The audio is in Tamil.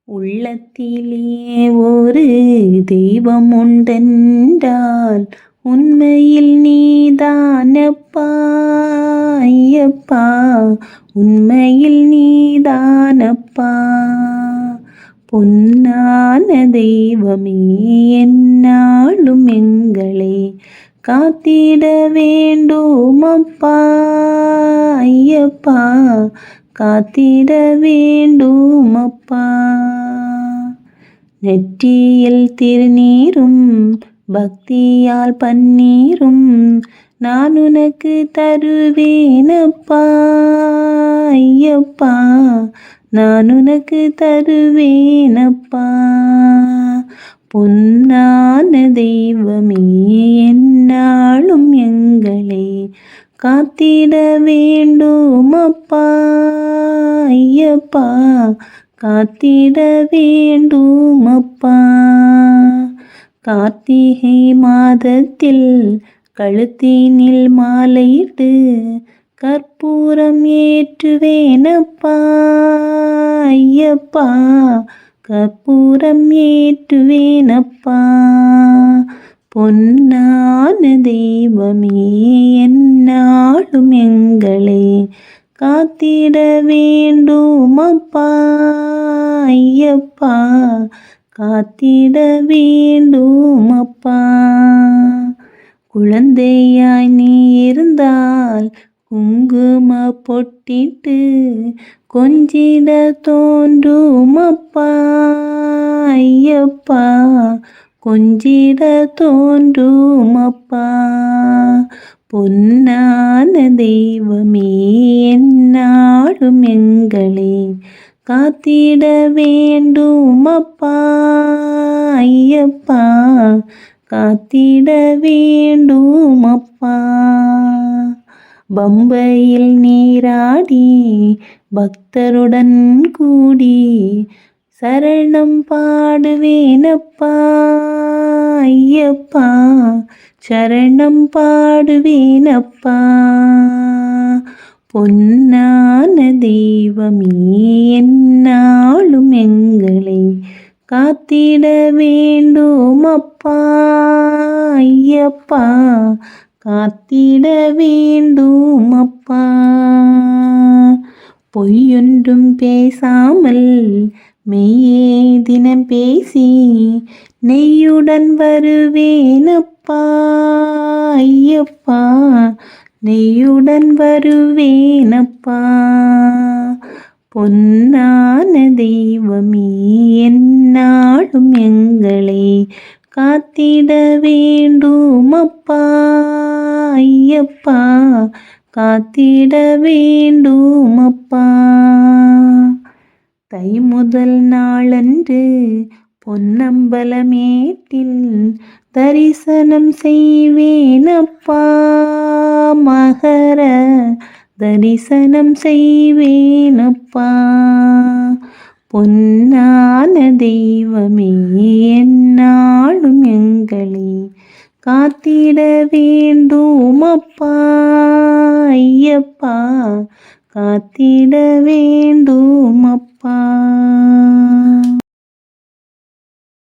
உள்ளத்திலே ஒரு தெய்வம் உண்டென்றால் உண்மையில் நீதானப்பா ஐயப்பா, உண்மையில் நீதானப்பா. பொன்னான தெய்வமே, எந்நாளும் எங்களை காத்திட வேண்டும் அப்பா ஐயப்பா, காத்திட வேண்டும் அப்பா. நெற்றியில் திருநீரும் பக்தியால் பன்னீரும் நான் உனக்கு தருவேனப்பா ஐயப்பா, நான் உனக்கு தருவேனப்பா. பொன்னான தெய்வமே, எந்நாளும் எங்களை காத்திட வேண்டும் அப்பா ஐயப்பா, காத்திட வேண்டும் அப்பா. கார்த்திகை மாதத்தில் கழுத்தினில் மாலையிட்டு கற்பூரம் ஏற்றுவேனப்பா ஐயப்பா, கற்பூரம் ஏற்றுவேனப்பா. பொன்னான தெய்வமே, எந்நாளும் எங்களை காத்திட வேண்டும் அப்பா ஐயப்பா, காத்திட வேண்டும் அப்பா. குழந்தையாய் நீ இருந்தால் குங்கும பொட்டிட்டு கொஞ்சிட தோன்றும் அப்பா ஐயப்பா, கொஞ்சிட தோன்றும் அப்பா. பொன்னான தெய்வமே, எந்நாளும் எங்களை காத்திட வேண்டும் அப்பா ஐயப்பா, காத்திட வேண்டும் அப்பா. பம்பையில் நீராடி பக்தருடன் கூடி சரணம் பாடுவேனப்பா ஐயப்பா, சரணம் பாடுவேனப்பா. பொன்னான தெய்வமே, எந்நாளும் எங்களை காத்திட வேண்டும் அப்பா ஐயப்பா, காத்திட வேண்டும் அப்பா. பொய்யொன்றும் பேசாமல் மெய்யே தினம் பேசி நெய்யுடன் வருவேனப்பா ஐயப்பா, நெய்யுடன் வருவேனப்பா. பொன்னான தெய்வமே, எந்நாளும் எங்களை காத்திட வேண்டும் அப்பா ஐயப்பா, காத்திட வேண்டும் அப்பா. தை முதல் நாளன்று பொன்னம்பலமேட்டில் தரிசனம் செய்வேனப்பா, மகர தரிசனம் செய்வேனப்பா. பொன்னான தெய்வமே, எந்நாளும் எங்களை காத்திட வேண்டும் அப்பா ஐயப்பா, காத்திட வேண்டும் அப்பா.